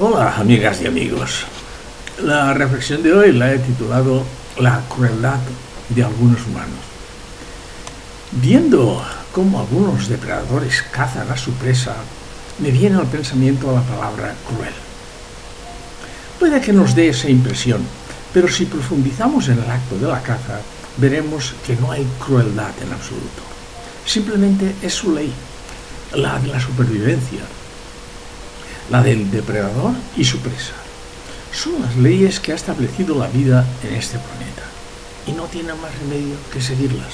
Hola, amigas y amigos. La reflexión de hoy la he titulado La crueldad de algunos humanos. Viendo cómo algunos depredadores cazan a su presa, me viene al pensamiento la palabra cruel. Puede que nos dé esa impresión, pero si profundizamos en el acto de la caza, veremos que no hay crueldad en absoluto. Simplemente es su ley, la de la supervivencia, la del depredador y su presa. Son las leyes que ha establecido la vida en este planeta y no tiene más remedio que seguirlas.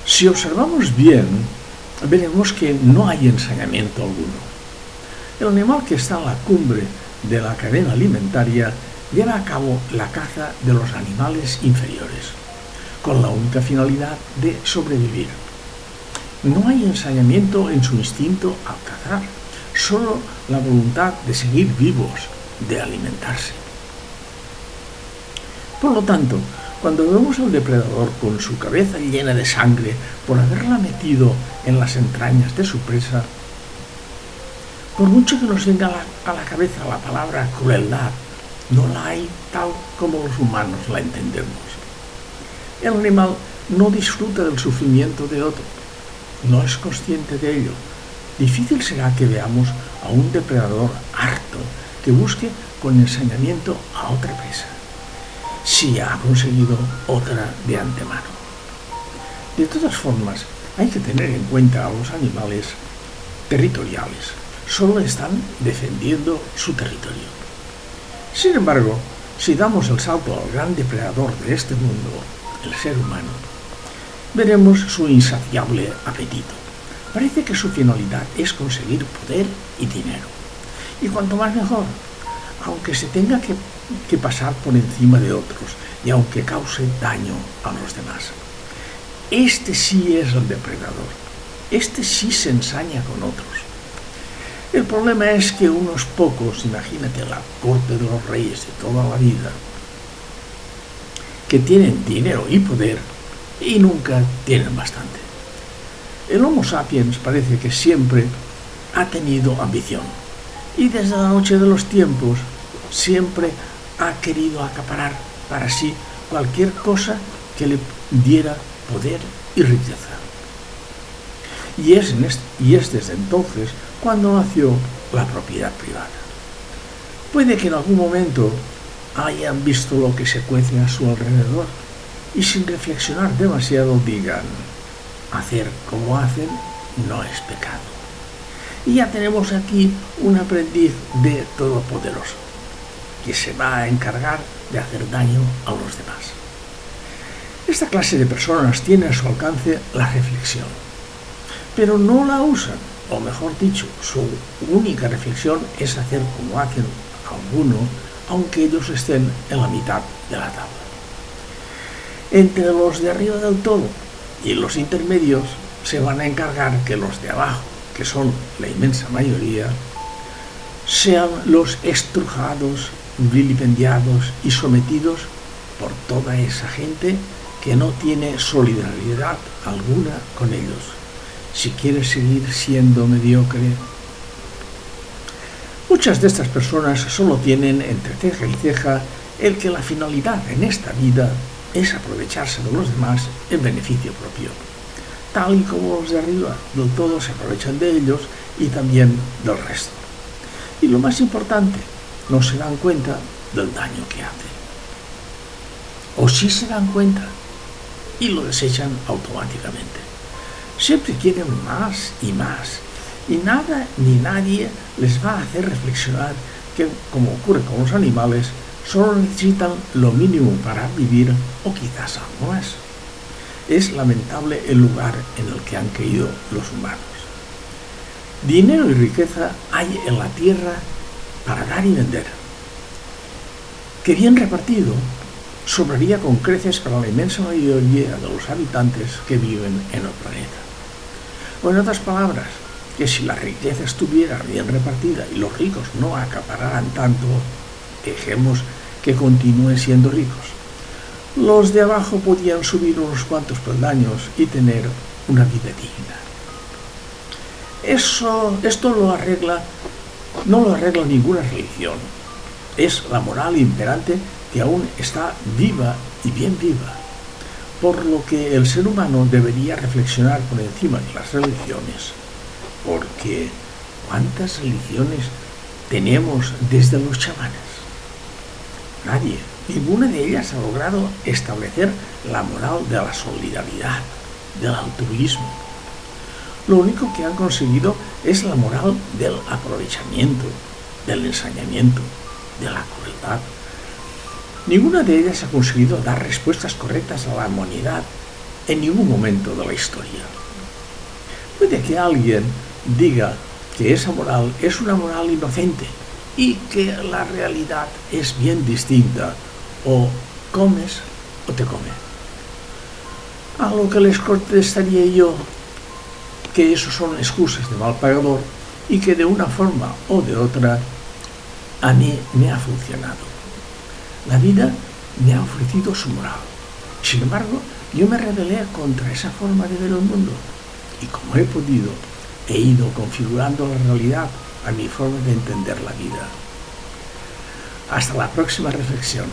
Si observamos bien, veremos que no hay ensañamiento alguno. El animal que está en la cumbre de la cadena alimentaria lleva a cabo la caza de los animales inferiores, con la única finalidad de sobrevivir. No hay ensañamiento en su instinto al cazar, solo la voluntad de seguir vivos, de alimentarse. Por lo tanto, cuando vemos al depredador con su cabeza llena de sangre por haberla metido en las entrañas de su presa, por mucho que nos venga a la cabeza la palabra crueldad, no la hay tal como los humanos la entendemos. El animal no disfruta del sufrimiento de otro. No es consciente de ello. Difícil será que veamos a un depredador harto que busque con ensañamiento a otra presa, si ha conseguido otra de antemano. De todas formas, hay que tener en cuenta a los animales territoriales. Solo están defendiendo su territorio. Sin embargo, si damos el salto al gran depredador de este mundo, el ser humano, veremos su insaciable apetito. Parece que su finalidad es conseguir poder y dinero. Y cuanto más mejor, aunque se tenga que pasar por encima de otros y aunque cause daño a los demás. Este sí es el depredador. Este sí se ensaña con otros. El problema es que unos pocos, imagínate la corte de los reyes de toda la vida, que tienen dinero y poder, y nunca tienen bastante. El Homo sapiens parece que siempre ha tenido ambición y desde la noche de los tiempos siempre ha querido acaparar para sí cualquier cosa que le diera poder y riqueza. Y es desde entonces cuando nació la propiedad privada. Puede que en algún momento hayan visto lo que se cuece a su alrededor y sin reflexionar demasiado digan, hacer como hacen no es pecado. Y ya tenemos aquí un aprendiz de todopoderoso, que se va a encargar de hacer daño a los demás. Esta clase de personas tiene a su alcance la reflexión, pero no la usan, o mejor dicho, su única reflexión es hacer como hacen algunos, aunque ellos estén en la mitad de la tabla. Entre los de arriba del todo y los intermedios se van a encargar que los de abajo, que son la inmensa mayoría, sean los estrujados, vilipendiados y sometidos por toda esa gente que no tiene solidaridad alguna con ellos. Si quieres seguir siendo mediocre. Muchas de estas personas solo tienen entre ceja y ceja el que la finalidad en esta vida es aprovecharse de los demás en beneficio propio, tal y como los de arriba del todo se aprovechan de ellos y también del resto. Y lo más importante, no se dan cuenta del daño que hacen. O sí se dan cuenta y lo desechan automáticamente. Siempre quieren más y más, y nada ni nadie les va a hacer reflexionar que, como ocurre con los animales, solo necesitan lo mínimo para vivir o quizás algo más. Es lamentable el lugar en el que han caído los humanos. Dinero y riqueza hay en la tierra para dar y vender, que bien repartido sobraría con creces para la inmensa mayoría de los habitantes que viven en el planeta. O en otras palabras, que si la riqueza estuviera bien repartida y los ricos no acapararan tanto, dejemos que continúen siendo ricos. Los de abajo podían subir unos cuantos peldaños y tener una vida digna. Esto lo arregla no lo arregla ninguna religión. Es la moral imperante que aún está viva y bien viva, por lo que el ser humano debería reflexionar por encima de las religiones, porque ¿cuántas religiones tenemos desde los chamanes? Nadie, ninguna de ellas ha logrado establecer la moral de la solidaridad, del altruismo. Lo único que han conseguido es la moral del aprovechamiento, del ensañamiento, de la crueldad. Ninguna de ellas ha conseguido dar respuestas correctas a la humanidad en ningún momento de la historia. Puede que alguien diga que esa moral es una moral inocente y que la realidad es bien distinta, o comes o te come. A lo que les contestaría yo que eso son excusas de mal pagador y que de una forma o de otra a mí me ha funcionado. La vida me ha ofrecido su moral. Sin embargo, yo me rebelé contra esa forma de ver el mundo y como he podido, he ido configurando la realidad a mi forma de entender la vida. Hasta la próxima reflexión.